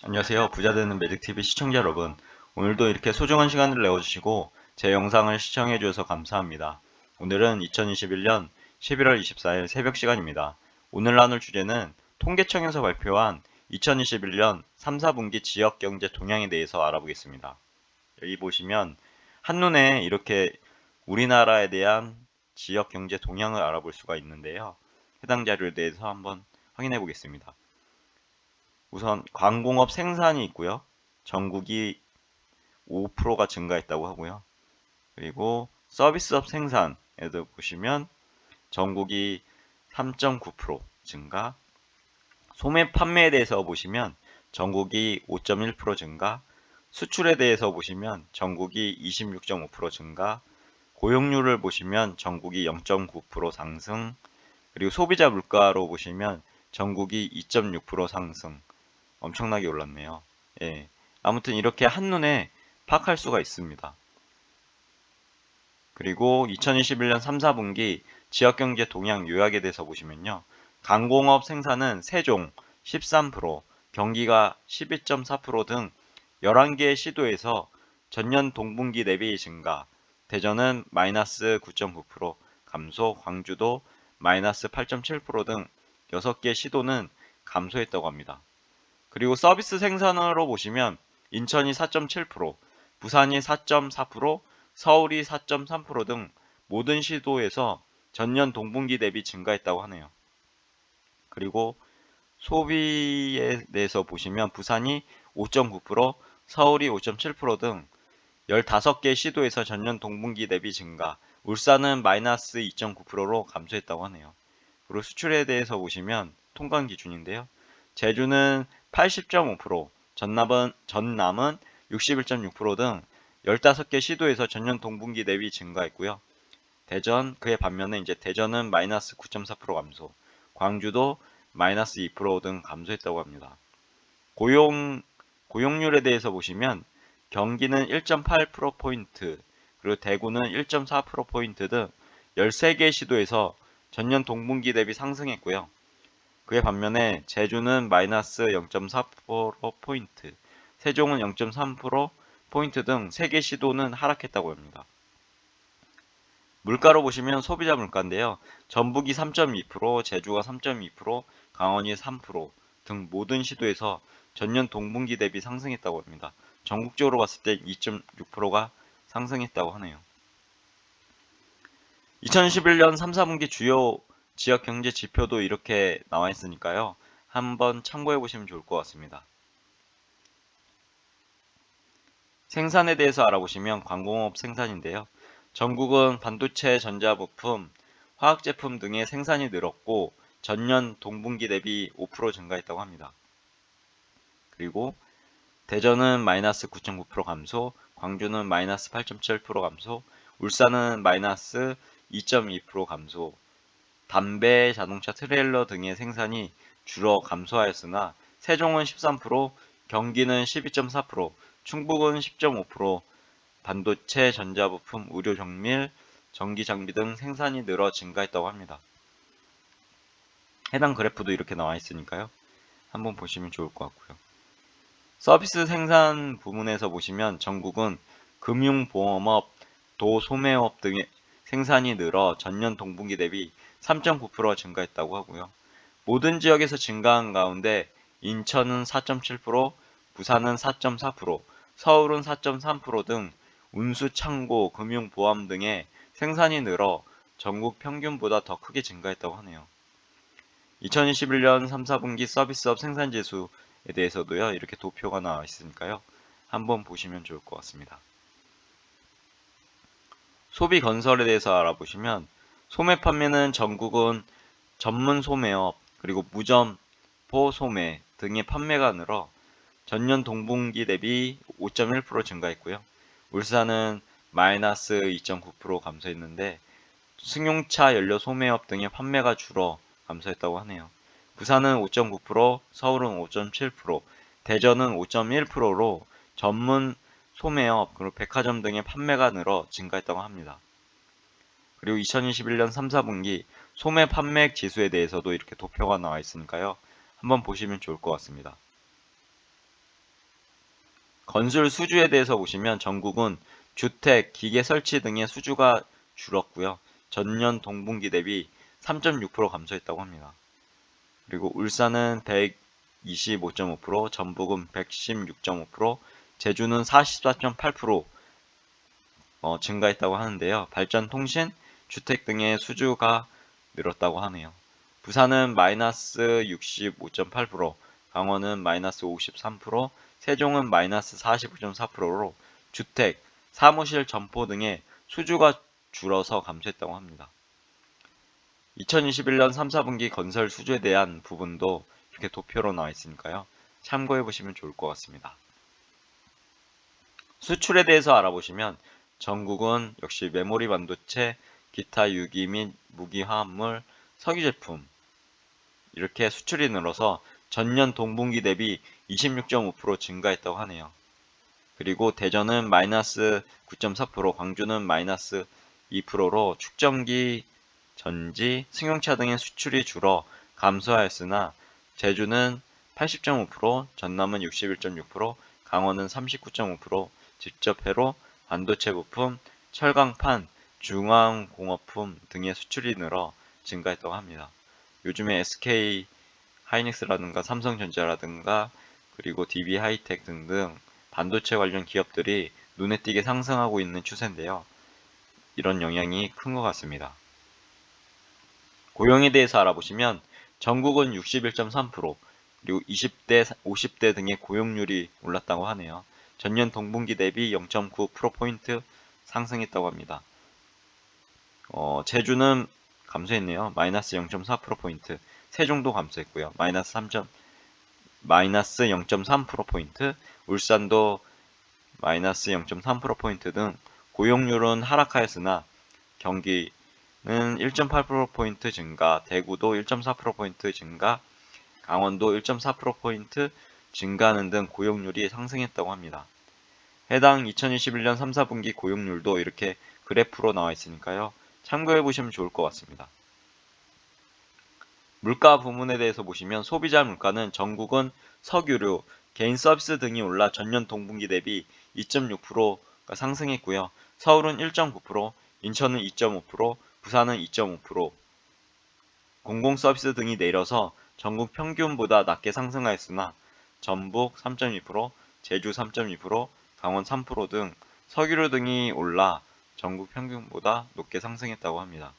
안녕하세요. 부자되는 매직TV 시청자 여러분. 오늘도 이렇게 소중한 시간을 내어주시고 제 영상을 시청해 주셔서 감사합니다. 오늘은 2021년 11월 24일 새벽 시간입니다. 오늘 나눌 주제는 통계청에서 발표한 2021년 3, 4분기 지역경제 동향에 대해서 알아보겠습니다. 여기 보시면 한눈에 이렇게 우리나라에 대한 지역경제 동향을 알아볼 수가 있는데요. 해당 자료에 대해서 한번 확인해 보겠습니다. 우선 광공업 생산이 있고요. 전국이 5%가 증가했다고 하고요. 그리고 서비스업 생산에도 보시면 전국이 3.9% 증가, 소매 판매에 대해서 보시면 전국이 5.1% 증가, 수출에 대해서 보시면 전국이 26.5% 증가, 고용률을 보시면 전국이 0.9% 상승, 그리고 소비자 물가로 보시면 전국이 2.6% 상승, 엄청나게 올랐네요. 예. 아무튼 이렇게 한눈에 파악할 수가 있습니다. 그리고 2021년 3, 4분기 지역경제 동향 요약에 대해서 보시면요. 강공업 생산은 세종 13%, 경기가 12.4% 등 11개의 시도에서 전년 동분기 대비 증가, 대전은 마이너스 9.9% 감소, 광주도 마이너스 8.7%등 6개 시도는 감소했다고 합니다. 그리고 서비스 생산으로 보시면 인천이 4.7%, 부산이 4.4%, 서울이 4.3% 등 모든 시도에서 전년 동분기 대비 증가했다고 하네요. 그리고 소비에 대해서 보시면 부산이 5.9%, 서울이 5.7%등 15개 시도에서 전년 동분기 대비 증가, 울산은 마이너스 2.9%로 감소했다고 하네요. 그리고 수출에 대해서 보시면 통관 기준인데요. 제주는 80.5%, 전남은 61.6%등 15개 시도에서 전년 동분기 대비 증가했고요. 그에 반면에 이제 대전은 마이너스 9.4% 감소, 광주도 마이너스 2%등 감소했다고 합니다. 고용률에 대해서 보시면 경기는 1.8%포인트, 그리고 대구는 1.4%포인트 등 13개 시도에서 전년 동분기 대비 상승했고요. 그에 반면에 제주는 마이너스 0.4%포인트, 세종은 0.3%포인트 등 3개 시도는 하락했다고 합니다. 물가로 보시면 소비자 물가인데요. 전북이 3.2%, 제주가 3.2%, 강원이 3%등 모든 시도에서 전년 동분기 대비 상승했다고 합니다. 전국적으로 봤을 때 2.6%가 상승했다고 하네요. 2011년 3, 4분기 주요 지역 경제 지표도 이렇게 나와 있으니까요. 한번 참고해 보시면 좋을 것 같습니다. 생산에 대해서 알아보시면 광공업 생산인데요. 전국은 반도체, 전자부품, 화학제품 등의 생산이 늘었고 전년 동분기 대비 5% 증가했다고 합니다. 그리고 대전은 마이너스 9.9% 감소, 광주는 마이너스 8.7% 감소, 울산은 마이너스 2.2% 감소, 담배, 자동차 트레일러 등의 생산이 주로 감소하였으나 세종은 13%, 경기는 12.4%, 충북은 10.5%, 반도체, 전자부품, 의료정밀, 전기장비 등 생산이 늘어 증가했다고 합니다. 해당 그래프도 이렇게 나와 있으니까요. 한번 보시면 좋을 것 같고요. 서비스 생산 부문에서 보시면 전국은 금융보험업, 도소매업 등의 생산이 늘어 전년 동분기 대비 3.9% 증가했다고 하고요. 모든 지역에서 증가한 가운데 인천은 4.7%, 부산은 4.4%, 서울은 4.3%등 운수, 창고, 금융, 보험 등의 생산이 늘어 전국 평균보다 더 크게 증가했다고 하네요. 2021년 3, 4분기 서비스업 생산지수에 대해서도요, 이렇게 도표가 나와 있으니까요. 한번 보시면 좋을 것 같습니다. 소비 건설에 대해서 알아보시면 소매 판매는 전국은 전문 소매업, 그리고 무점포 소매 등의 판매가 늘어 전년 동분기 대비 5.1% 증가했고요. 울산은 마이너스 2.9% 감소했는데 승용차 연료 소매업 등의 판매가 줄어 감소했다고 하네요. 부산은 5.9%, 서울은 5.7%, 대전은 5.1%로 전문 소매업, 그리고 백화점 등의 판매가 늘어 증가했다고 합니다. 그리고 2021년 3, 4분기 소매 판매액 지수에 대해서도 이렇게 도표가 나와 있으니까요. 한번 보시면 좋을 것 같습니다. 건설 수주에 대해서 보시면 전국은 주택, 기계 설치 등의 수주가 줄었고요. 전년 동분기 대비 3.6% 감소했다고 합니다. 그리고 울산은 125.5%, 전북은 116.5%, 제주는 44.8% 증가했다고 하는데요. 발전, 통신, 주택 등의 수주가 늘었다고 하네요. 부산은 마이너스 65.8%, 강원은 마이너스 53%, 세종은 마이너스 45.4%로 주택, 사무실, 점포 등의 수주가 줄어서 감소했다고 합니다. 2021년 3, 4분기 건설 수주에 대한 부분도 이렇게 도표로 나와 있으니까요. 참고해 보시면 좋을 것 같습니다. 수출에 대해서 알아보시면 전국은 역시 메모리 반도체, 기타 유기 및 무기 화합물, 석유 제품 이렇게 수출이 늘어서 전년 동분기 대비 26.5% 증가했다고 하네요. 그리고 대전은 마이너스 9.4%, 광주는 마이너스 2%로 축전기, 전지, 승용차 등의 수출이 줄어 감소하였으나 제주는 80.5%, 전남은 61.6%, 강원은 39.5%, 직접회로, 반도체 부품, 철강판, 중화공업품 등의 수출이 늘어 증가했다고 합니다. 요즘에 SK 하이닉스라든가 삼성전자라든가 그리고 DB 하이텍 등등 반도체 관련 기업들이 눈에 띄게 상승하고 있는 추세인데요. 이런 영향이 큰 것 같습니다. 고용에 대해서 알아보시면 전국은 61.3%, 그리고 20대, 50대 등의 고용률이 올랐다고 하네요. 전년 동분기 대비 0.9%포인트 상승했다고 합니다. 제주는 감소했네요. 마이너스 0.4%포인트. 세종도 감소했고요. 마이너스 0.3%포인트. 울산도 마이너스 0.3%포인트 등 고용률은 하락하였으나 경기는 1.8%포인트 증가, 대구도 1.4%포인트 증가, 강원도 1.4%포인트 증가하는 등 고용률이 상승했다고 합니다. 해당 2021년 3, 4분기 고용률도 이렇게 그래프로 나와 있으니까요. 참고해 보시면 좋을 것 같습니다. 물가 부문에 대해서 보시면 소비자 물가는 전국은 석유류, 개인 서비스 등이 올라 전년 동분기 대비 2.6%가 상승했고요. 서울은 1.9%, 인천은 2.5%, 부산은 2.5%, 공공 서비스 등이 내려서 전국 평균보다 낮게 상승하였으나 전북 3.2%, 제주 3.2%, 강원 3%등 석유류 등이 올라 전국 평균보다 높게 상승했다고 합니다.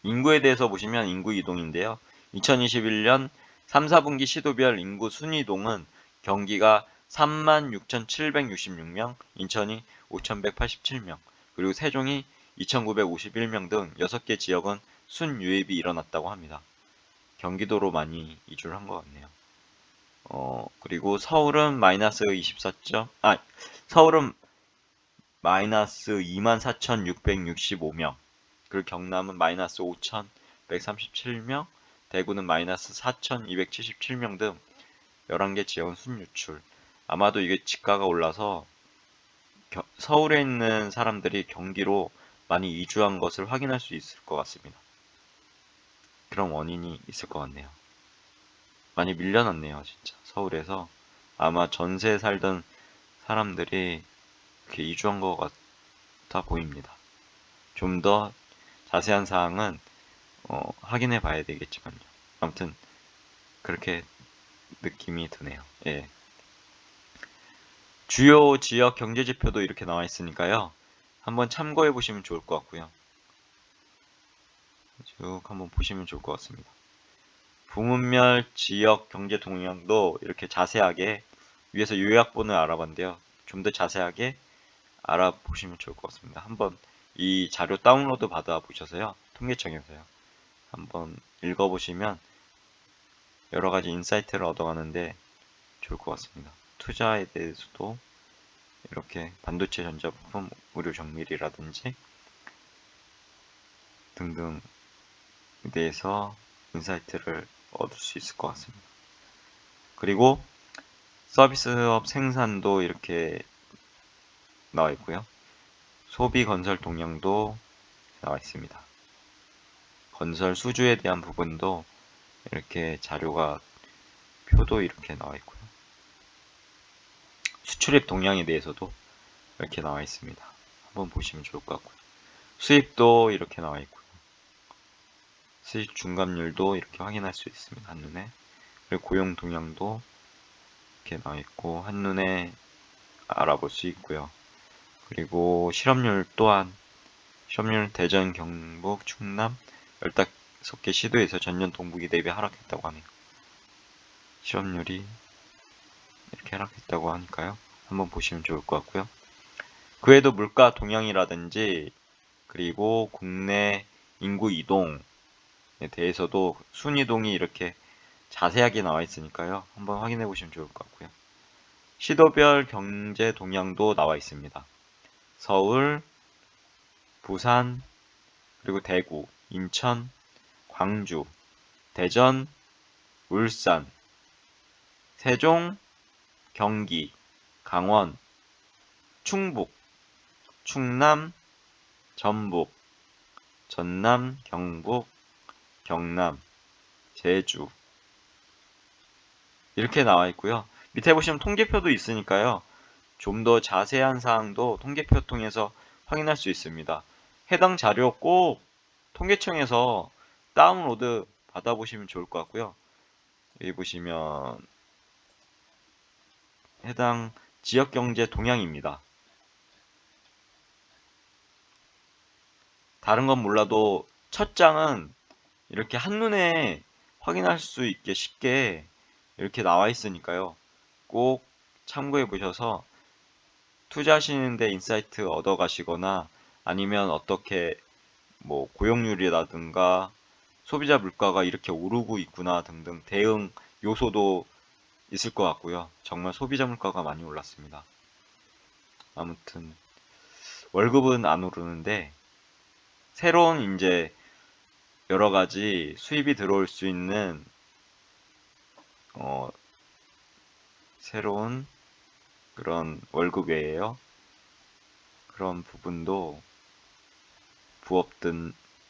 인구에 대해서 보시면 인구 이동인데요. 2021년 3, 4분기 시도별 인구 순이동은 경기가 36,766명, 인천이 5,187명, 그리고 세종이 2,951명 등 6개 지역은 순유입이 일어났다고 합니다. 경기도로 많이 이주를 한 것 같네요. 그리고 서울은 서울은 마이너스 24,665명, 그리고 경남은 마이너스 5,137명, 대구는 마이너스 4,277명 등 11개 지역은 순유출. 아마도 이게 집가가 올라서 서울에 있는 사람들이 경기로 많이 이주한 것을 확인할 수 있을 것 같습니다. 그런 원인이 있을 것 같네요. 많이 밀려났네요, 진짜. 서울에서 아마 전세 살던 사람들이 이렇게 이주한 것 같아 보입니다. 좀 더 자세한 사항은 확인해 봐야 되겠지만요. 아무튼 그렇게 느낌이 드네요. 예. 주요 지역 경제 지표도 이렇게 나와 있으니까요. 한번 참고해 보시면 좋을 것 같고요. 쭉 한번 보시면 좋을 것 같습니다. 부문별 지역 경제 동향도 이렇게 자세하게 위에서 요약본을 알아봤는데요. 좀 더 자세하게 알아보시면 좋을 것 같습니다. 한번 이 자료 다운로드 받아 보셔서요. 통계청에서요. 한번 읽어보시면 여러 가지 인사이트를 얻어가는데 좋을 것 같습니다. 투자에 대해서도 이렇게 반도체 전자부품, 의료 정밀이라든지 등등에 대해서 인사이트를 얻을 수 있을 것 같습니다. 그리고 서비스업 생산도 이렇게 나와 있고요. 소비 건설 동향도 나와 있습니다. 건설 수주에 대한 부분도 이렇게 자료가 표도 이렇게 나와 있고요. 수출입 동향에 대해서도 이렇게 나와 있습니다. 한번 보시면 좋을 것 같고요. 수입도 이렇게 나와 있고요. 수익 중감률도 이렇게 확인할 수 있습니다. 한눈에. 그리고 고용 동향도 이렇게 나와 있고 한눈에 알아볼 수 있고요. 그리고 실업률 또한 실업률 대전, 경북, 충남 15개 시도에서 전년 동분기 대비 하락했다고 하네요. 실업률이 이렇게 하락했다고 하니까요. 한번 보시면 좋을 것 같고요. 그 외에도 물가 동향이라든지 그리고 국내 인구 이동에 대해서도 순이동이 이렇게 자세하게 나와 있으니까요. 한번 확인해 보시면 좋을 것 같고요. 시도별 경제 동향도 나와 있습니다. 서울, 부산, 그리고 대구, 인천, 광주, 대전, 울산, 세종, 경기, 강원, 충북, 충남, 전북, 전남, 경북, 경남, 제주 이렇게 나와 있고요. 밑에 보시면 통계표도 있으니까요. 좀 더 자세한 사항도 통계표 통해서 확인할 수 있습니다. 해당 자료 꼭 통계청에서 다운로드 받아보시면 좋을 것 같고요. 여기 보시면 해당 지역경제 동향입니다. 다른 건 몰라도 첫 장은 이렇게 한눈에 확인할 수 있게 쉽게 이렇게 나와 있으니까요. 꼭 참고해 보셔서 투자하시는데 인사이트 얻어 가시거나 아니면 어떻게 뭐 고용률이라든가 소비자 물가가 이렇게 오르고 있구나 등등 대응 요소도 있을 것 같고요. 정말 소비자 물가가 많이 올랐습니다. 아무튼 월급은 안 오르는데 새로운 이제 여러 가지 수입이 들어올 수 있는 새로운 그런 월급 외에요. 그런 부분도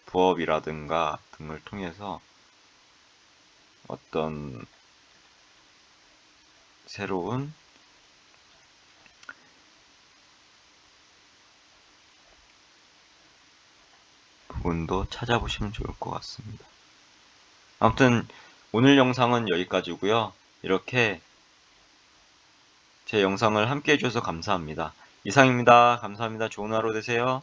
부업이라든가 등을 통해서 어떤 새로운 부분도 찾아보시면 좋을 것 같습니다. 아무튼 오늘 영상은 여기까지고요. 이렇게 제 영상을 함께 해주셔서 감사합니다. 이상입니다. 감사합니다. 좋은 하루 되세요.